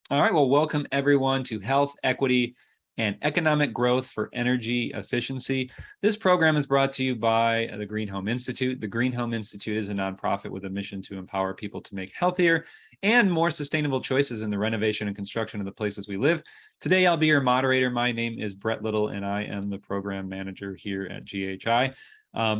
All right, well, welcome everyone to Health, Equity, and Economic Growth for Energy Efficiency. This program is brought to you by the Green Home Institute. The Green Home Institute is a nonprofit with a mission to empower people to make healthier and more sustainable choices in the renovation and construction of the places we live. Today, I'll be your moderator. My name is Brett Little, and I am the program manager here at GHI.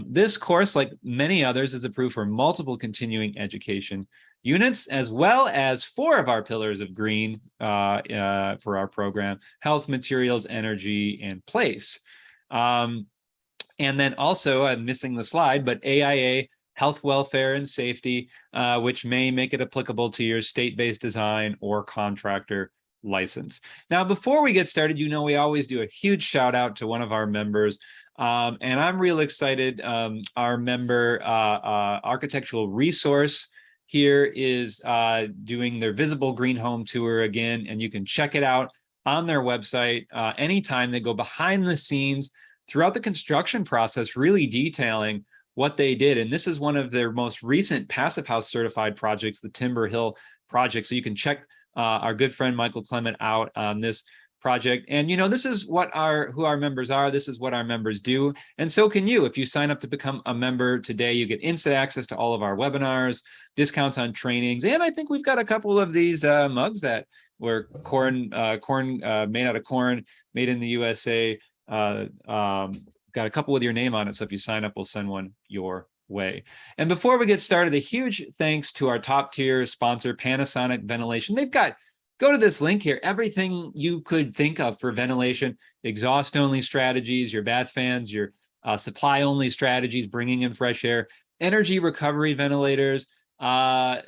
This course, like many others, is approved for multiple continuing education units, as well as 4 of our pillars of green for our program: health, materials, energy, and place. And then also, I'm missing the slide, but AIA, health, welfare, and safety, which may make it applicable to your state-based design or contractor license. Now, before we get started, we always do a huge shout out to one of our members. And I'm real excited. Our member, Architectural Resource, here is doing their Visible Green Home Tour again, and you can check it out on their website anytime. They go behind the scenes throughout the construction process, really detailing what they did. And this is one of their most recent Passive House certified projects, the Timber Hill project. So you can check our good friend Michael Clement out on this project. And this is who our members are. This is what our members do. And so can you. If you sign up to become a member today, you get instant access to all of our webinars, discounts on trainings. And I think we've got a couple of these mugs that were corn made out of corn, made in the USA. Got a couple with your name on it. So if you sign up, we'll send one your way. And before we get started, a huge thanks to our top tier sponsor, Panasonic Ventilation. Go to this link here, everything you could think of for ventilation: exhaust only strategies, your bath fans, your supply only strategies, bringing in fresh air, energy recovery ventilators that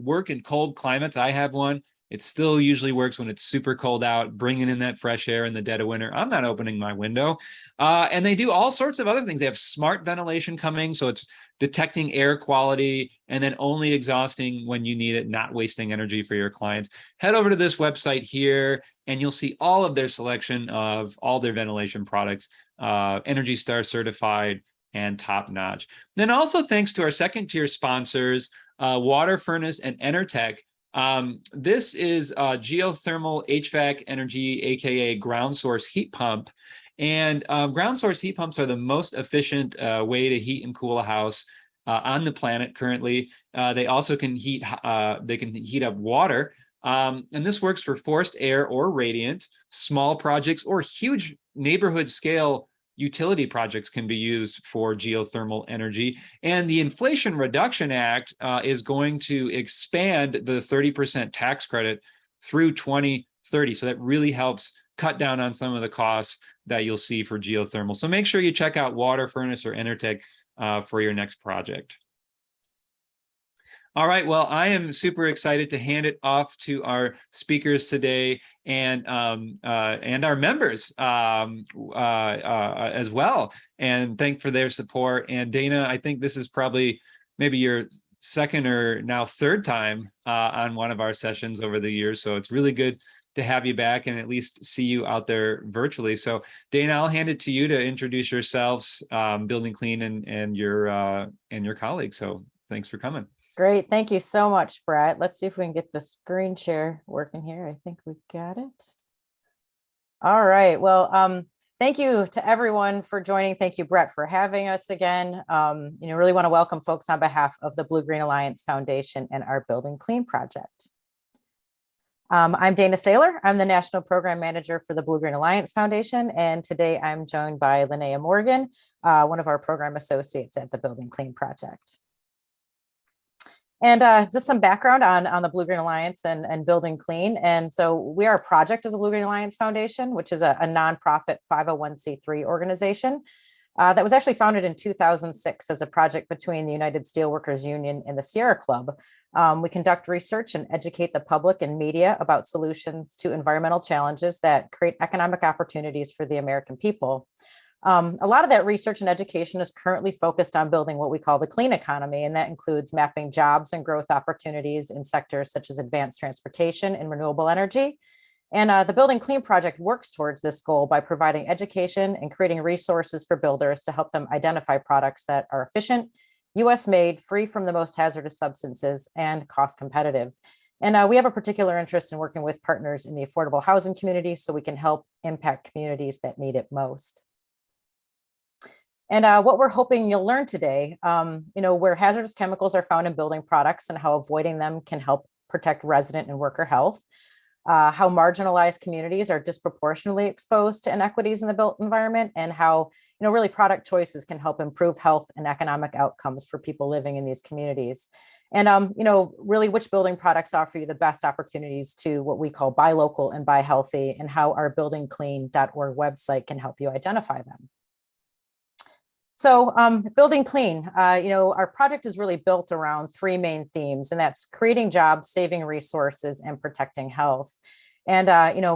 work in cold climates. I have one. It still usually works when it's super cold out, bringing in that fresh air in the dead of winter. I'm not opening my window. And they do all sorts of other things. They have smart ventilation coming, so it's detecting air quality and then only exhausting when you need it, not wasting energy for your clients. Head over to this website here, and you'll see all of their selection of all their ventilation products, Energy Star certified and top notch. Then also thanks to our second tier sponsors, Water Furnace and Enertech. This is geothermal HVAC energy, aka ground source heat pump. And ground source heat pumps are the most efficient way to heat and cool a house on the planet currently. They also can heat up water. And this works for forced air or radiant. Small projects or huge neighborhood scale utility projects can be used for geothermal energy. And the Inflation Reduction Act is going to expand the 30% tax credit through 2030. So that really helps cut down on some of the costs that you'll see for geothermal. So make sure you check out Water Furnace or Enertech for your next project. All right, well, I am super excited to hand it off to our speakers today and our members as well, and thank for their support. And Dana, I think this is probably maybe your second or now third time on one of our sessions over the years, so it's really good to have you back and at least see you out there virtually. So Dana, I'll hand it to you to introduce yourselves, Building Clean, and your colleagues. So thanks for coming. Great. Thank you so much, Brett. Let's see if we can get the screen share working here. I think we got it. All right. Well, thank you to everyone for joining. Thank you, Brett, for having us again. Really want to welcome folks on behalf of the Blue Green Alliance Foundation and our Building Clean project. I'm Dana Saylor. I'm the National Program Manager for the Blue Green Alliance Foundation. And today I'm joined by Linnea Morgan, one of our program associates at the Building Clean project. And just some background on the Blue Green Alliance and Building Clean. And so we are a project of the Blue Green Alliance Foundation, which is a nonprofit 501c3 organization that was actually founded in 2006 as a project between the United Steelworkers Union and the Sierra Club. We conduct research and educate the public and media about solutions to environmental challenges that create economic opportunities for the American people. A lot of that research and education is currently focused on building what we call the clean economy, and that includes mapping jobs and growth opportunities in sectors such as advanced transportation and renewable energy. And the Building Clean project works towards this goal by providing education and creating resources for builders to help them identify products that are efficient, US made, free from the most hazardous substances, and cost competitive. And we have a particular interest in working with partners in the affordable housing community so we can help impact communities that need it most. And what we're hoping you'll learn today, where hazardous chemicals are found in building products and how avoiding them can help protect resident and worker health, how marginalized communities are disproportionately exposed to inequities in the built environment, and how really product choices can help improve health and economic outcomes for people living in these communities. And really which building products offer you the best opportunities to what we call buy local and buy healthy, and how our buildingclean.org website can help you identify them. So building clean, our project is really built around three main themes, and that's creating jobs, saving resources, and protecting health. And,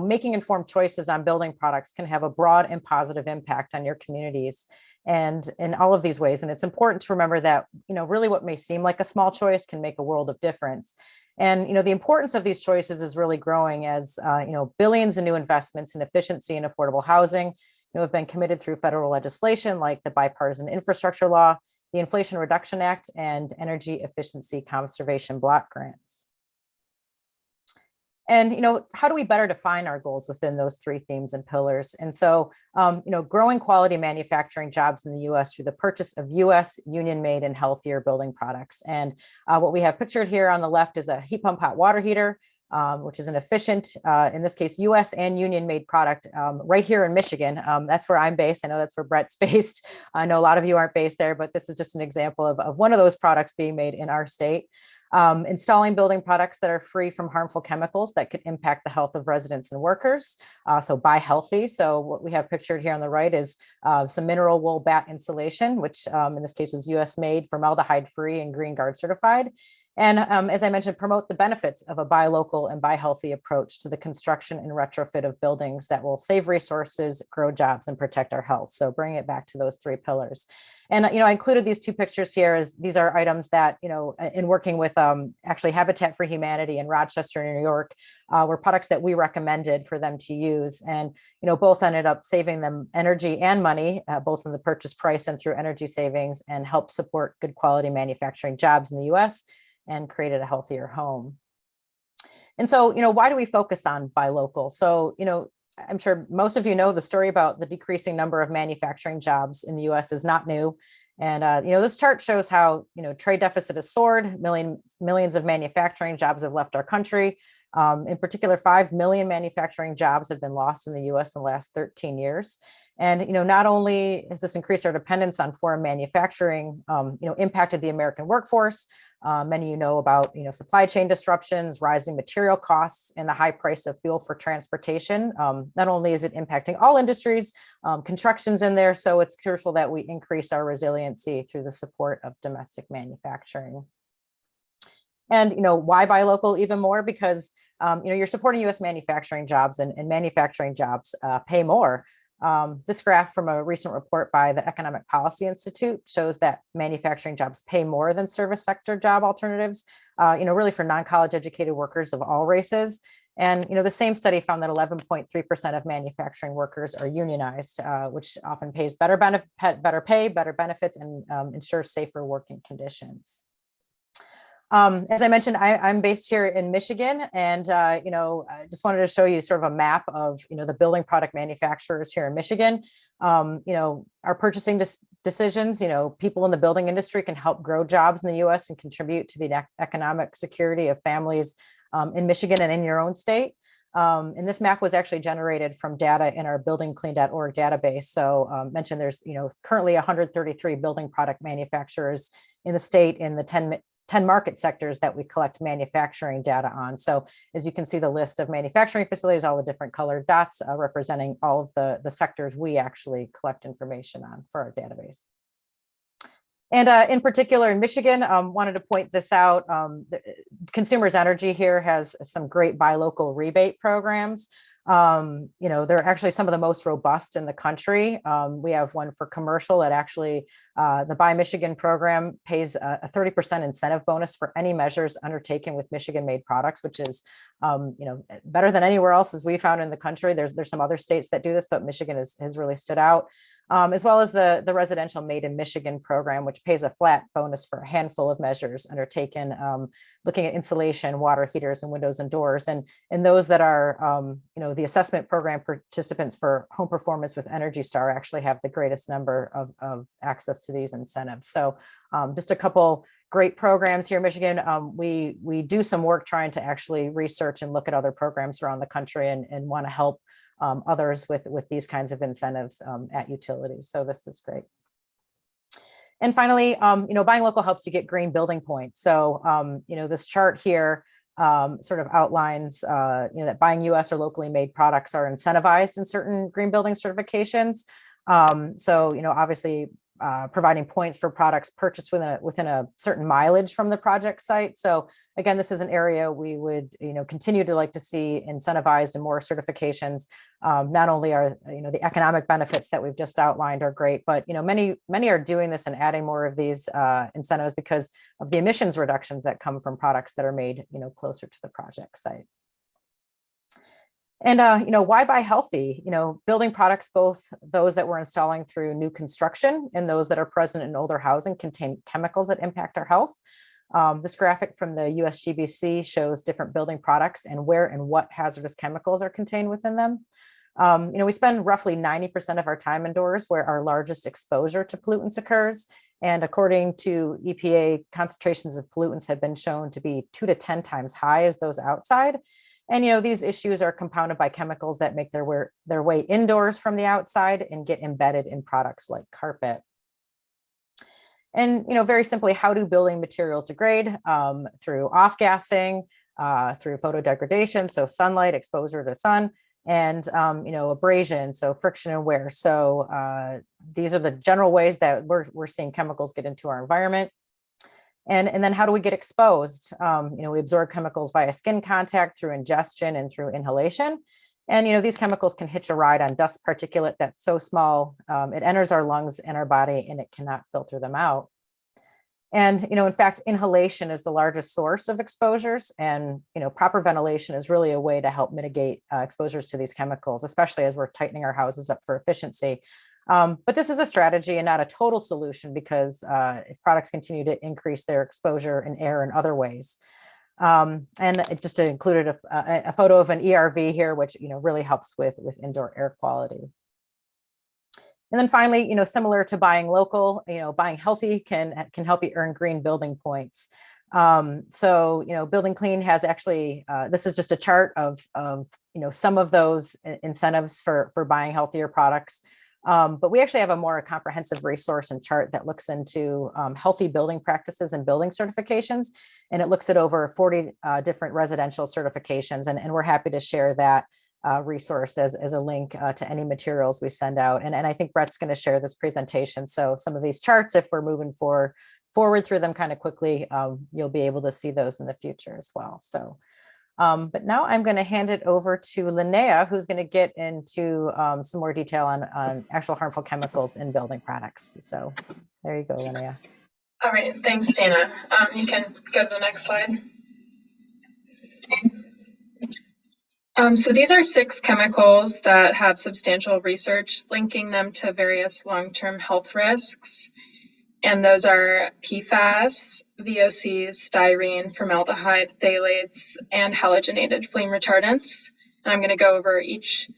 making informed choices on building products can have a broad and positive impact on your communities and in all of these ways. And it's important to remember that, really what may seem like a small choice can make a world of difference. And, the importance of these choices is really growing as, billions in new investments in efficiency and affordable housing have been committed through federal legislation like the Bipartisan Infrastructure Law, the Inflation Reduction Act, and Energy Efficiency Conservation Block Grants. And, how do we better define our goals within those three themes and pillars? And so, growing quality manufacturing jobs in the U.S. through the purchase of U.S. union-made and healthier building products. And what we have pictured here on the left is a heat pump hot water heater, which is an efficient, in this case, U.S. and union-made product right here in Michigan. That's where I'm based. I know that's where Brett's based. I know a lot of you aren't based there, but this is just an example of one of those products being made in our state. Installing building products that are free from harmful chemicals that could impact the health of residents and workers. So buy healthy. So what we have pictured here on the right is some mineral wool bat insulation, which in this case was US made, formaldehyde free, and Green Guard certified. And as I mentioned, promote the benefits of a buy local and buy healthy approach to the construction and retrofit of buildings that will save resources, grow jobs, and protect our health. So bring it back to those three pillars. And, I included these two pictures here as these are items that, in working with actually Habitat for Humanity in Rochester, New York, were products that we recommended for them to use. And, both ended up saving them energy and money, both in the purchase price and through energy savings, and help support good quality manufacturing jobs in the US and created a healthier home. And so, why do we focus on buy local? So, I'm sure most of you know the story about the decreasing number of manufacturing jobs in the US is not new. And, this chart shows how, trade deficit has soared, millions of manufacturing jobs have left our country. In particular, 5 million manufacturing jobs have been lost in the US in the last 13 years. And, not only has this increased our dependence on foreign manufacturing, impacted the American workforce. Many of you know about, supply chain disruptions, rising material costs, and the high price of fuel for transportation. Not only is it impacting all industries, construction's in there, so it's crucial that we increase our resiliency through the support of domestic manufacturing. And, why buy local even more? Because, you're supporting US manufacturing jobs, and manufacturing jobs pay more. This graph from a recent report by the Economic Policy Institute shows that manufacturing jobs pay more than service sector job alternatives, really for non-college educated workers of all races. And, the same study found that 11.3% of manufacturing workers are unionized, which often pays better pay, better benefits, and ensures safer working conditions. As I mentioned, I'm based here in Michigan, and I just wanted to show you sort of a map of the building product manufacturers here in Michigan. Our purchasing decisions, people in the building industry can help grow jobs in the U.S. and contribute to the economic security of families in Michigan and in your own state. And this map was actually generated from data in our buildingclean.org database. So mentioned there's currently 133 building product manufacturers in the state in the 10 market sectors that we collect manufacturing data on. So as you can see, the list of manufacturing facilities, all the different colored dots representing all of the sectors we actually collect information on for our database. And in particular in Michigan, wanted to point this out, Consumers Energy here has some great buy local rebate programs. They're actually some of the most robust in the country. We have one for commercial that actually, the Buy Michigan program pays a 30% incentive bonus for any measures undertaken with Michigan made products, which is, better than anywhere else as we found in the country. There's some other states that do this, but Michigan has really stood out. as well as the residential Made in Michigan program, which pays a flat bonus for a handful of measures undertaken, looking at insulation, water heaters, and windows and doors. And those that are, the assessment program participants for home performance with Energy Star actually have the greatest number of access to these incentives. So just a couple great programs here in Michigan. We do some work trying to actually research and look at other programs around the country and want to help others with these kinds of incentives at utilities. So this is great. And finally, buying local helps you get green building points. So, this chart here sort of outlines, that buying US or locally made products are incentivized in certain green building certifications. So, obviously, providing points for products purchased within a certain mileage from the project site. So again, this is an area we would continue to like to see incentivized and more certifications. Not only are the economic benefits that we've just outlined are great, but many are doing this and adding more of these incentives because of the emissions reductions that come from products that are made closer to the project site. And, why buy healthy? Building products, both those that we're installing through new construction and those that are present in older housing, contain chemicals that impact our health. This graphic from the USGBC shows different building products and where and what hazardous chemicals are contained within them. We spend roughly 90% of our time indoors where our largest exposure to pollutants occurs. And according to EPA, concentrations of pollutants have been shown to be 2 to 10 times high as those outside. And, these issues are compounded by chemicals that make their way indoors from the outside and get embedded in products like carpet. And, very simply, how do building materials degrade? Through off-gassing, through photodegradation, so sunlight, exposure to sun, and, abrasion, so friction and wear. So these are the general ways that we're seeing chemicals get into our environment. And then how do we get exposed? We absorb chemicals via skin contact, through ingestion, and through inhalation. And, these chemicals can hitch a ride on dust particulate that's so small, it enters our lungs and our body and it cannot filter them out. And, in fact, inhalation is the largest source of exposures, and, proper ventilation is really a way to help mitigate exposures to these chemicals, especially as we're tightening our houses up for efficiency. But this is a strategy and not a total solution, because if products continue to increase their exposure in air in other ways. And it just included a photo of an ERV here, which really helps with indoor air quality. And then finally, similar to buying local, buying healthy can help you earn green building points. So, Building Clean has actually, this is just a chart of some of those incentives for buying healthier products. But we actually have a more comprehensive resource and chart that looks into healthy building practices and building certifications. And it looks at over 40 different residential certifications. And we're happy to share that resource as a link to any materials we send out. And I think Brett's going to share this presentation. So some of these charts, if we're moving forward through them kind of quickly, you'll be able to see those in the future as well. So. But now I'm going to hand it over to Linnea, who's going to get into some more detail on actual harmful chemicals in building products. So there you go, Linnea. All right, thanks, Dana. You can go to the next slide. So these are 6 chemicals that have substantial research linking them to various long-term health risks. And those are PFAS, VOCs, styrene, formaldehyde, phthalates, and halogenated flame retardants. And I'm going to go over each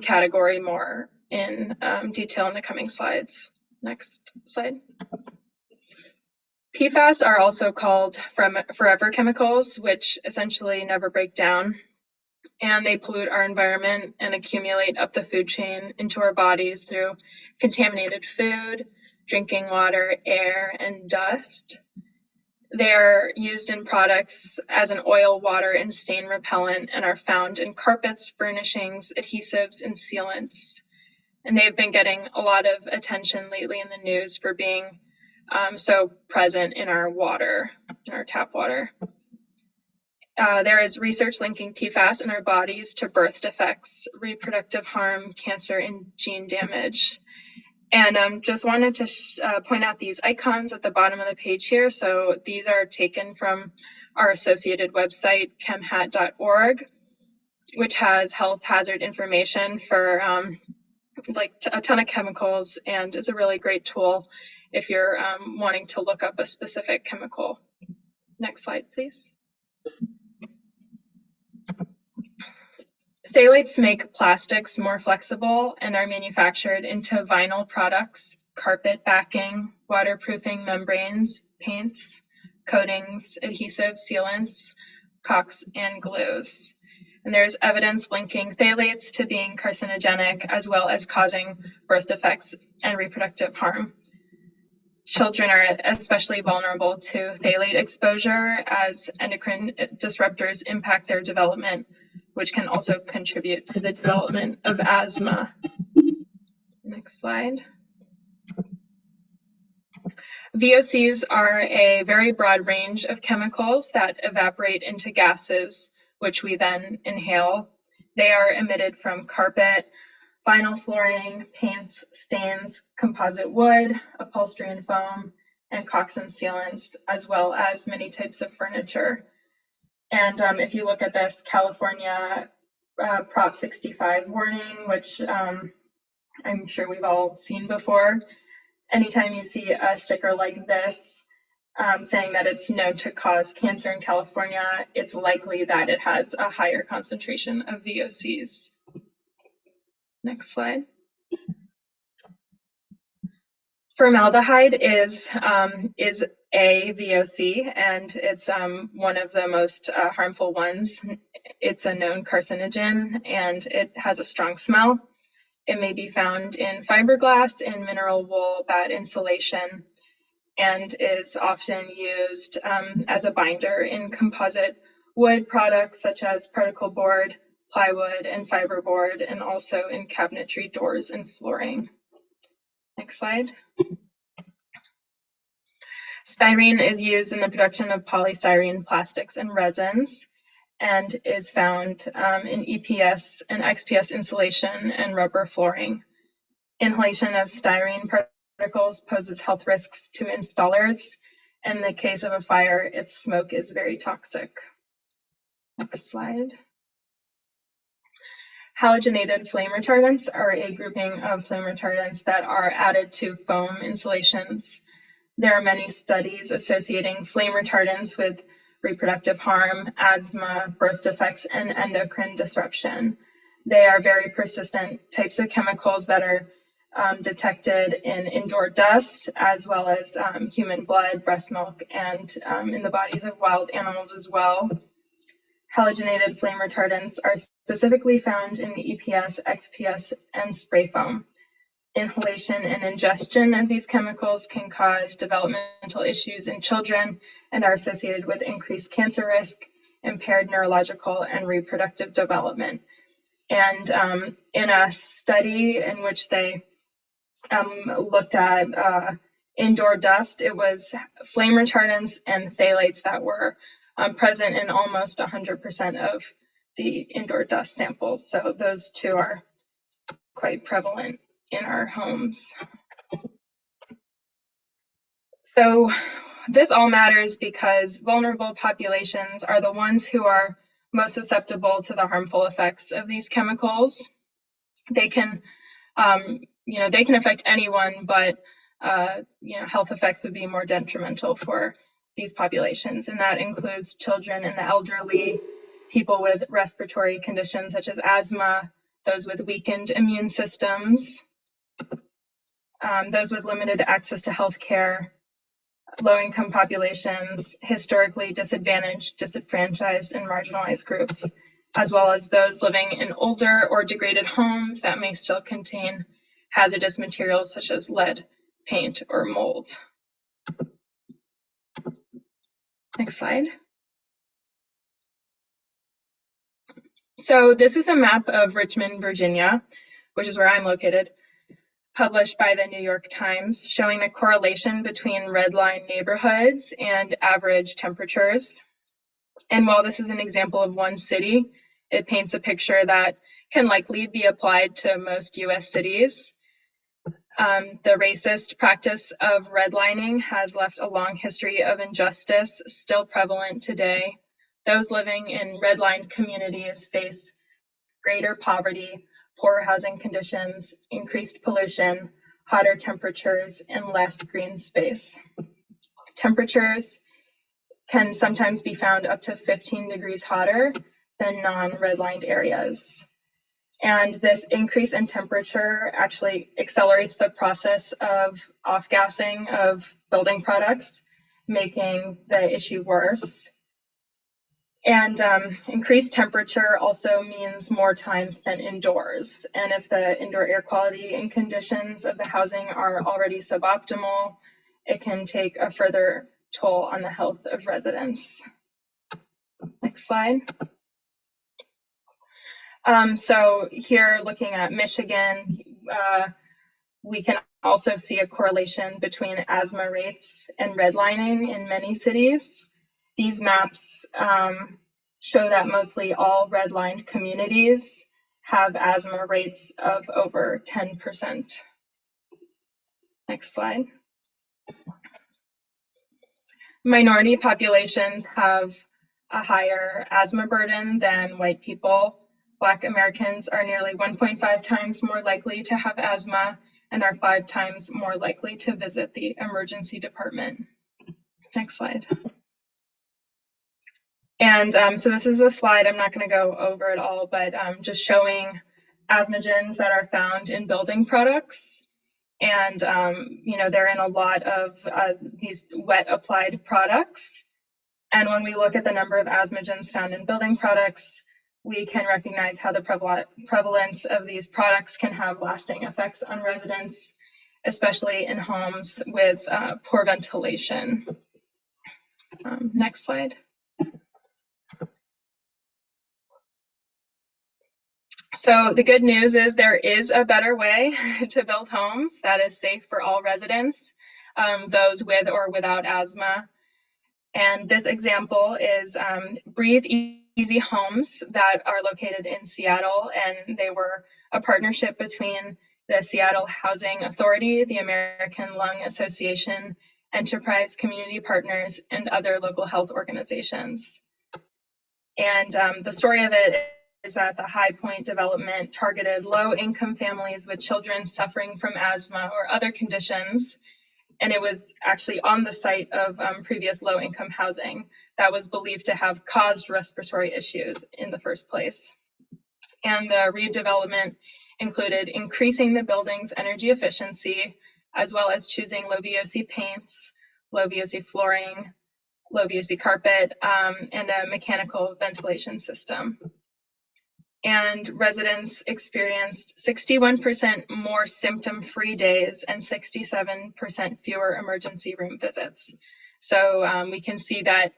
category more in detail in the coming slides. Next slide. PFAS are also called forever chemicals, which essentially never break down. And they pollute our environment and accumulate up the food chain into our bodies through contaminated food, drinking water, air, and dust. They are used in products as an oil, water, and stain repellent, and are found in carpets, furnishings, adhesives, and sealants. And they've been getting a lot of attention lately in the news for being so present in our water, in our tap water. There is research linking PFAS in our bodies to birth defects, reproductive harm, cancer, and gene damage. And just wanted to point out these icons at the bottom of the page here. So these are taken from our associated website, chemhat.org, which has health hazard information for a ton of chemicals, and is a really great tool if you're wanting to look up a specific chemical. Next slide, please. Phthalates make plastics more flexible and are manufactured into vinyl products, carpet backing, waterproofing membranes, paints, coatings, adhesives, sealants, caulks, and glues. And there's evidence linking phthalates to being carcinogenic as well as causing birth defects and reproductive harm. Children are especially vulnerable to phthalate exposure as endocrine disruptors impact their development, which can also contribute to the development of asthma. Next slide. VOCs are a very broad range of chemicals that evaporate into gases, which we then inhale. They are emitted from carpet, vinyl flooring, paints, stains, composite wood, upholstery and foam, and caulks and sealants, as well as many types of furniture. And if you look at this California Prop 65 warning, which I'm sure we've all seen before, anytime you see a sticker like this saying that it's known to cause cancer in California, it's likely that it has a higher concentration of VOCs. Next slide. Formaldehyde is a VOC, and it's one of the most harmful ones. It's a known carcinogen, and it has a strong smell. It may be found in fiberglass and mineral wool bed insulation, and is often used as a binder in composite wood products such as particle board, plywood, and fiberboard, and also in cabinetry doors and flooring. Next slide. Styrene is used in the production of polystyrene plastics and resins, and is found in EPS and XPS insulation and rubber flooring. Inhalation of styrene particles poses health risks to installers. In the case of a fire, its smoke is very toxic. Next slide. Halogenated flame retardants are a grouping of flame retardants that are added to foam insulations. There are many studies associating flame retardants with reproductive harm, asthma, birth defects, and endocrine disruption. They are very persistent types of chemicals that are detected in indoor dust, as well as human blood, breast milk, and in the bodies of wild animals as well. Halogenated flame retardants are specifically found in EPS, XPS, and spray foam. Inhalation and ingestion of these chemicals can cause developmental issues in children and are associated with increased cancer risk, impaired neurological and reproductive development. And in a study in which they looked at indoor dust, it was flame retardants and phthalates that were present in almost 100% of the indoor dust samples. So those two are quite prevalent in our homes. So this all matters because vulnerable populations are the ones who are most susceptible to the harmful effects of these chemicals. They can, they can affect anyone, but health effects would be more detrimental for these populations, and that includes children and the elderly, people with respiratory conditions such as asthma, those with weakened immune systems, those with limited access to health care, low-income populations, historically disadvantaged, disenfranchised, and marginalized groups, as well as those living in older or degraded homes that may still contain hazardous materials such as lead, paint, or mold. Next slide. So this is a map of Richmond, Virginia, which is where I'm located, published by the New York Times, showing the correlation between red line neighborhoods and average temperatures. And while this is an example of one city, it paints a picture that can likely be applied to most US cities. The racist practice of redlining has left a long history of injustice still prevalent today. Those living in redlined communities face greater poverty, poor housing conditions, increased pollution, hotter temperatures, and less green space. Temperatures can sometimes be found up to 15 degrees hotter than non-redlined areas. And this increase in temperature actually accelerates the process of off-gassing of building products, making the issue worse. And increased temperature also means more time spent indoors. And if the indoor air quality and conditions of the housing are already suboptimal, it can take a further toll on the health of residents. Next slide. So here, looking at Michigan, we can also see a correlation between asthma rates and redlining in many cities. These maps show that mostly all redlined communities have asthma rates of over 10%. Next slide. Minority populations have a higher asthma burden than white people. Black Americans are nearly 1.5 times more likely to have asthma and are 5 times more likely to visit the emergency department. Next slide. And so this is a slide, I'm not going to go over it all, but just showing asthmagens that are found in building products. And, you know, they're in a lot of these wet applied products. And when we look at the number of asthmagens found in building products, we can recognize how the prevalence of these products can have lasting effects on residents, especially in homes with poor ventilation. Next slide. So the good news is there is a better way to build homes that is safe for all residents, those with or without asthma. And this example is Breathe Easy Homes that are located in Seattle, and they were a partnership between the Seattle Housing Authority, the American Lung Association, Enterprise Community Partners, and other local health organizations. And the story of it is that the High Point development targeted low-income families with children suffering from asthma or other conditions, and it was actually on the site of previous low-income housing that was believed to have caused respiratory issues in the first place. And the redevelopment included increasing the building's energy efficiency, as well as choosing low VOC paints, low VOC flooring, low VOC carpet, and a mechanical ventilation system. And residents experienced 61% more symptom-free days and 67% fewer emergency room visits. So we can see that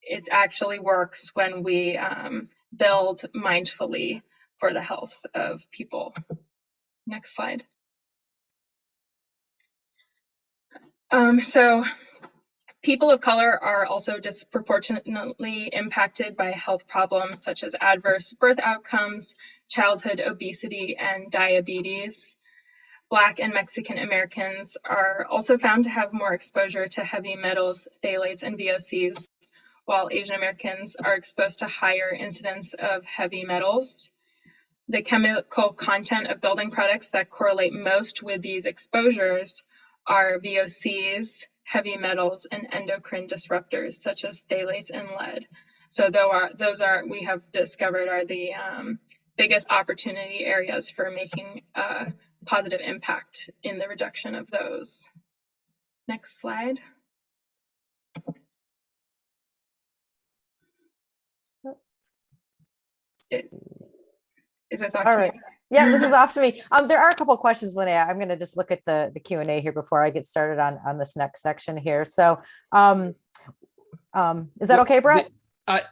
it actually works when we build mindfully for the health of people. Next slide. So people of color are also disproportionately impacted by health problems such as adverse birth outcomes, childhood obesity, and diabetes. Black and Mexican Americans are also found to have more exposure to heavy metals, phthalates, and VOCs, while Asian Americans are exposed to higher incidence of heavy metals. The chemical content of building products that correlate most with these exposures are VOCs, heavy metals, and endocrine disruptors such as phthalates and lead. So those are we have discovered are the biggest opportunity areas for making a positive impact in the reduction of those. Next slide. Is this off All to right. you? Yeah, this is off to me. There are a couple of questions, Linnea. I'm going to just look at the Q&A here before I get started on this next section here. So is that okay, Brett?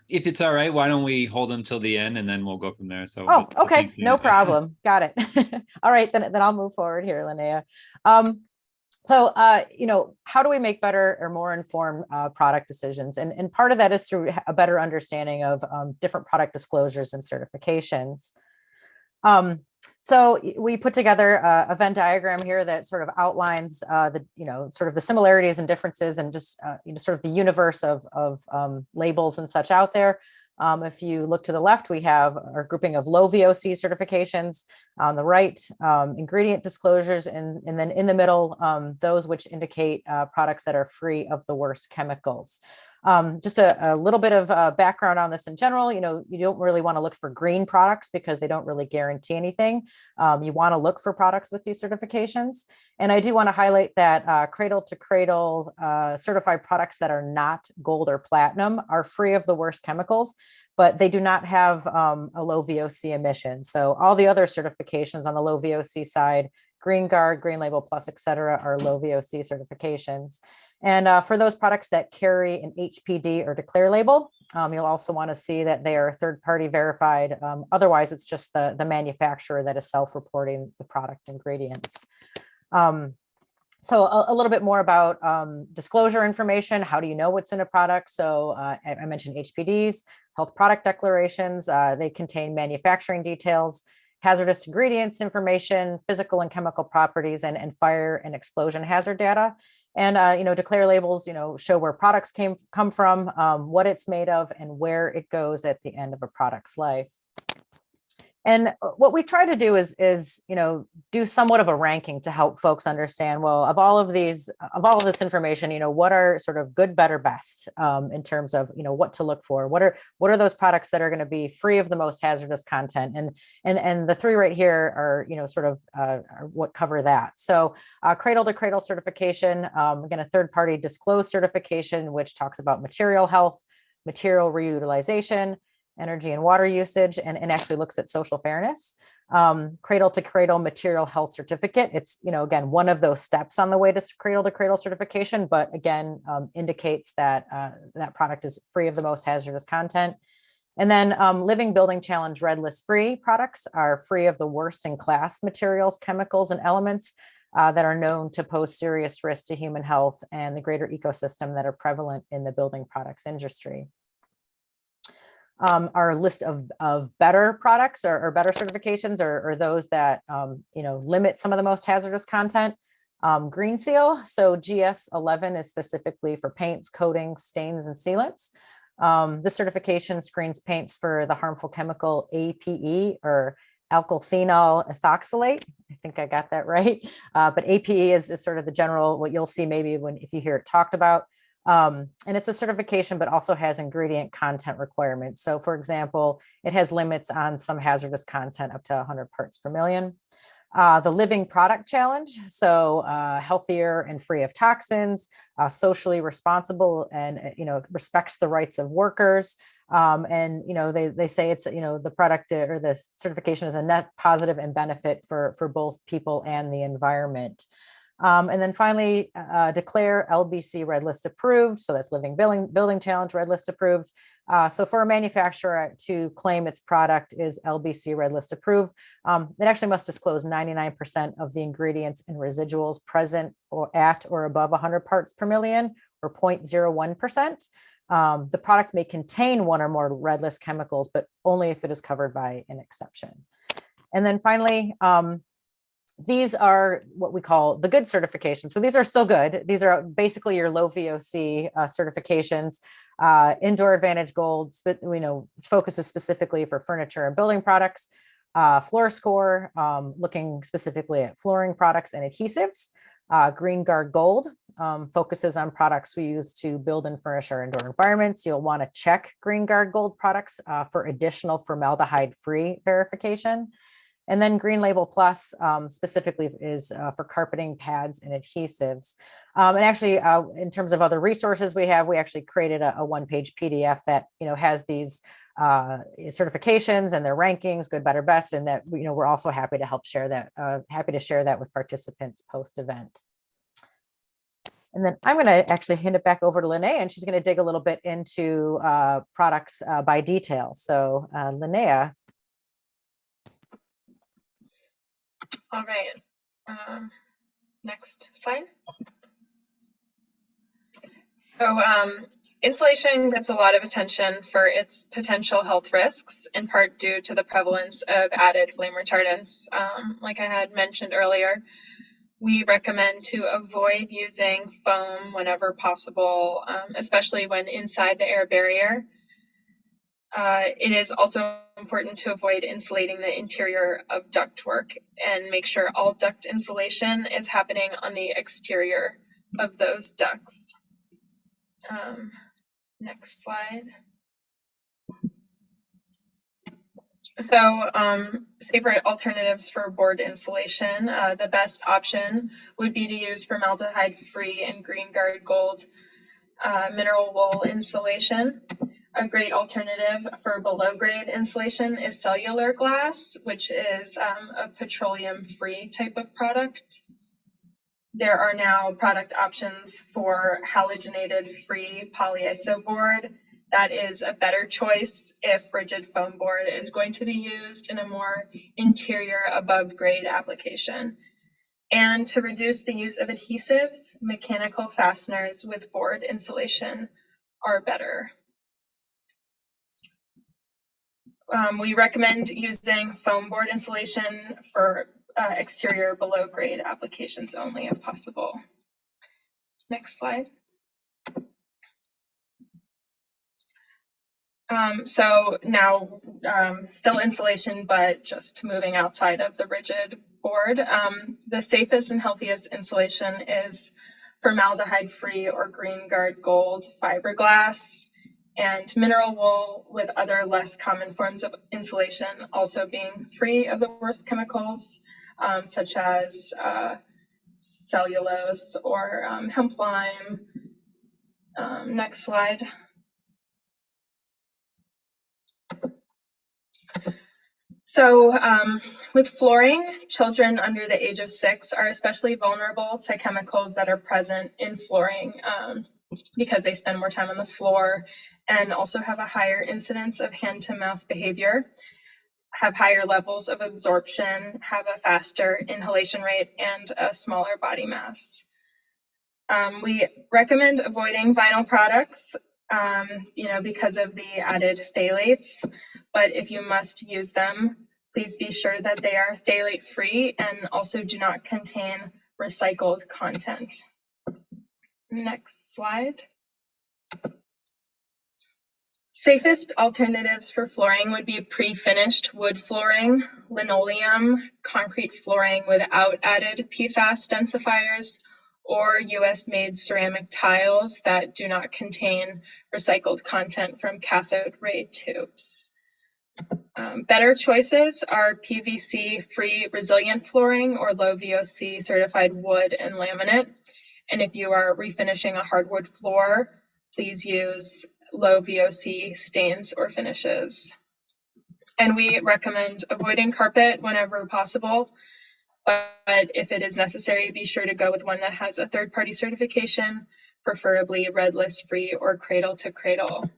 If it's all right, why don't we hold them till the end and then we'll go from there. So oh, okay, no problem. Got it. All right, then I'll move forward here, Linnea. So, you know, how do we make better or more informed product decisions? And part of that is through a better understanding of different product disclosures and certifications. So we put together a Venn diagram here that sort of outlines sort of the similarities and differences and just sort of the universe of labels and such out there. If you look to the left, we have our grouping of low VOC certifications. On the right, ingredient disclosures, and then in the middle, those which indicate products that are free of the worst chemicals. Just a little bit of background on this in general. You don't really want to look for green products because they don't really guarantee anything. You want to look for products with these certifications. And I do want to highlight that cradle to cradle certified products that are not gold or platinum are free of the worst chemicals, but they do not have a low VOC emission. So all the other certifications on the low VOC side, Green Guard, Green Label Plus, et cetera, are low VOC certifications. And for those products that carry an HPD or declare label, you'll also want to see that they are third-party verified. Otherwise, it's just the manufacturer that is self-reporting the product ingredients. So a little bit more about disclosure information. How do you know what's in a product? So I mentioned HPDs, health product declarations. They contain manufacturing details, hazardous ingredients information, physical and chemical properties, and fire and explosion hazard data. And declare labels, show where products come from, what it's made of, and where it goes at the end of a product's life. And what we try to do is do somewhat of a ranking to help folks understand, well, of all of this information, what are sort of good, better, best in terms of, what to look for. What are those products that are going to be free of the most hazardous content? And the three right here are, are what cover that. So cradle to cradle certification, again, a third party disclosed certification, which talks about material health, material reutilization, energy and water usage, and actually looks at social fairness. Cradle to cradle material health certificate. It's, again, one of those steps on the way to cradle certification, but again, indicates that that product is free of the most hazardous content. And then living building challenge red list free products are free of the worst in class materials, chemicals, and elements that are known to pose serious risk to human health and the greater ecosystem that are prevalent in the building products industry. Our list of better products or better certifications are those that limit some of the most hazardous content. Green Seal, so GS11 is specifically for paints, coatings, stains, and sealants. This certification screens paints for the harmful chemical APE or alkyl phenol ethoxylate. I think I got that right. But APE is sort of the general, what you'll see maybe if you hear it talked about. And it's a certification, but also has ingredient content requirements. So for example, it has limits on some hazardous content up to 100 parts per million. The Living Product Challenge, so healthier and free of toxins, socially responsible, and respects the rights of workers. And they say it's the product or the certification is a net positive and benefit for both people and the environment. And then finally, declare LBC Red List approved. So that's Living Building Challenge Red List approved. So for a manufacturer to claim its product is LBC Red List approved, it actually must disclose 99% of the ingredients and residuals present or at or above 100 parts per million or 0.01%. The product may contain one or more red list chemicals, but only if it is covered by an exception. And then finally, these are what we call the good certifications. So these are still good. These are basically your low VOC certifications. Indoor Advantage Gold, focuses specifically for furniture and building products. Floor Score, looking specifically at flooring products and adhesives. Green Guard Gold focuses on products we use to build and furnish our indoor environments. You'll want to check Green Guard Gold products for additional formaldehyde-free verification. And then Green Label Plus specifically is for carpeting, pads, and adhesives. And actually, in terms of other resources we actually created a one-page PDF that has these certifications and their rankings, good, better, best, and that we're also happy to help share that. Happy to share that with participants post-event. And then I'm going to actually hand it back over to Linnea, and she's going to dig a little bit into products by detail. So Linnea. All right, next slide. So Insulation gets a lot of attention for its potential health risks, in part due to the prevalence of added flame retardants. Like I had mentioned earlier, we recommend to avoid using foam whenever possible, especially when inside the air barrier. It is also important to avoid insulating the interior of ductwork and make sure all duct insulation is happening on the exterior of those ducts. Next slide. So, favorite alternatives for board insulation. The best option would be to use formaldehyde-free and Green Guard Gold mineral wool insulation. A great alternative for below grade insulation is cellular glass, which is a petroleum-free type of product. There are now product options for halogenated free polyiso board. That is a better choice if rigid foam board is going to be used in a more interior above grade application. And to reduce the use of adhesives, mechanical fasteners with board insulation are better. We recommend using foam board insulation for exterior below grade applications only if possible. Next slide. So now still insulation, but just moving outside of the rigid board. The safest and healthiest insulation is formaldehyde-free or Green Guard Gold fiberglass, and mineral wool with other less common forms of insulation also being free of the worst chemicals, such as cellulose or hemp lime. Next slide. So with flooring, children under the age of 6 are especially vulnerable to chemicals that are present in flooring because they spend more time on the floor and also have a higher incidence of hand-to-mouth behavior, have higher levels of absorption, have a faster inhalation rate, and a smaller body mass. We recommend avoiding vinyl products because of the added phthalates, but if you must use them, please be sure that they are phthalate free and also do not contain recycled content. Next slide. Safest alternatives for flooring would be pre-finished wood flooring, linoleum, concrete flooring without added PFAS densifiers, or US-made ceramic tiles that do not contain recycled content from cathode ray tubes. Better choices are PVC-free resilient flooring or low VOC certified wood and laminate. And if you are refinishing a hardwood floor, please use low VOC stains or finishes. And we recommend avoiding carpet whenever possible, but if it is necessary, be sure to go with one that has a third-party certification, preferably red list free or cradle to cradle.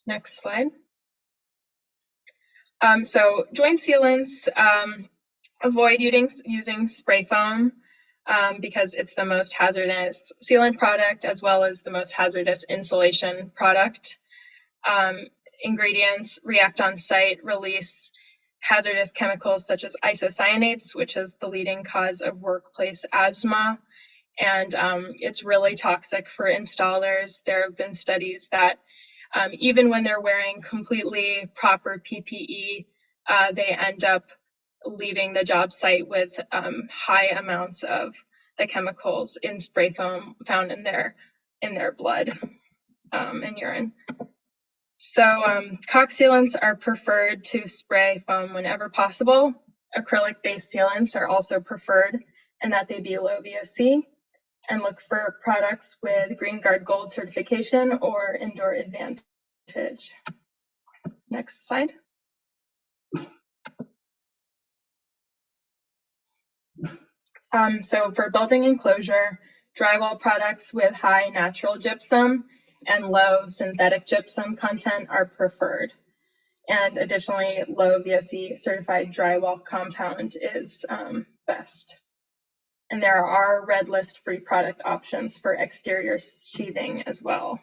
Next slide. So joint sealants, avoid using spray foam because it's the most hazardous sealant product as well as the most hazardous insulation product. Ingredients react on site, release hazardous chemicals such as isocyanates, which is the leading cause of workplace asthma. And it's really toxic for installers. There have been studies that even when they're wearing completely proper PPE, they end up leaving the job site with high amounts of the chemicals in spray foam found in their blood and urine. So caulk sealants are preferred to spray foam whenever possible. Acrylic-based sealants are also preferred and that they be low VOC. And look for products with Green Guard Gold certification or Indoor Advantage. Next slide. So for building enclosure, drywall products with high natural gypsum and low synthetic gypsum content are preferred. And additionally, low VOC certified drywall compound is best. And there are red list free product options for exterior sheathing as well.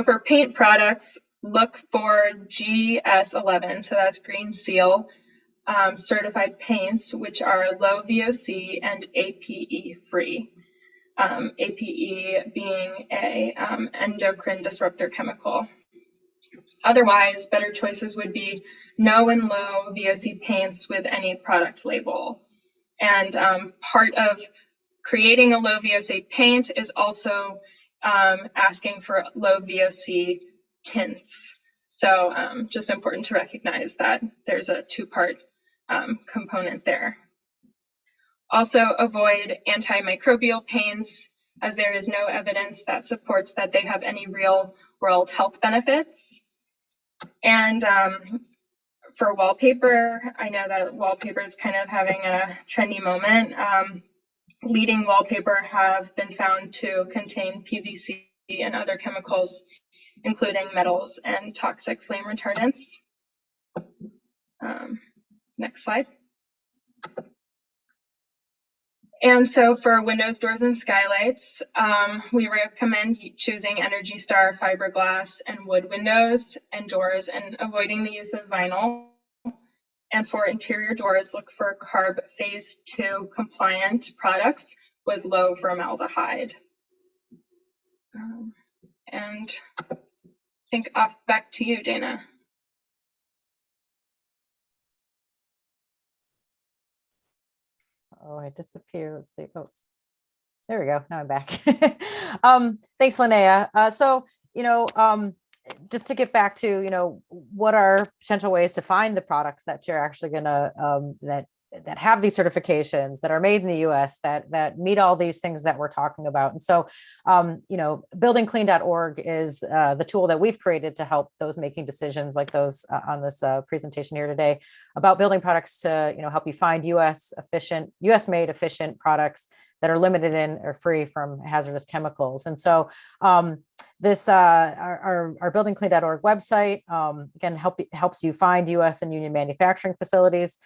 For paint products, look for GS11, so that's Green Seal, certified paints, which are low VOC and APE free. APE being a endocrine disruptor chemical. Otherwise, better choices would be no and low VOC paints with any product label. And part of creating a low VOC paint is also asking for low VOC tints. So just important to recognize that there's a two-part component there. Also avoid antimicrobial paints, as there is no evidence that supports that they have any real world health benefits. And for wallpaper, I know that wallpaper is kind of having a trendy moment. Leading wallpaper have been found to contain PVC and other chemicals, including metals and toxic flame retardants. Next slide. And so for windows, doors, and skylights, we recommend choosing Energy Star fiberglass and wood windows and doors and avoiding the use of vinyl. And for interior doors, look for CARB Phase 2 compliant products with low formaldehyde. And I think back to you, Dana. Oh, I disappeared. Let's see. Oh, there we go. Now I'm back. Thanks, Linnea. So, just to get back to, what are potential ways to find the products that you're actually going to, that have these certifications, that are made in the US, that meet all these things that we're talking about. And so, buildingclean.org is the tool that we've created to help those making decisions like those on this presentation here today about building products to, help you find US made efficient products that are limited in or free from hazardous chemicals. And so this our buildingclean.org website again helps you find US and union manufacturing facilities.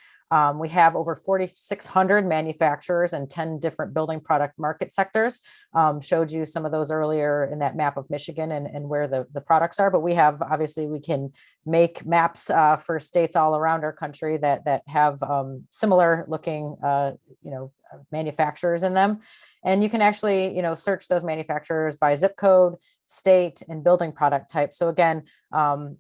We have over 4,600 manufacturers and 10 different building product market sectors. Showed you some of those earlier in that map of Michigan and where the products are, but we can make maps for states all around our country that have similar looking manufacturers in them. And you can actually, search those manufacturers by zip code, state, and building product type. So again,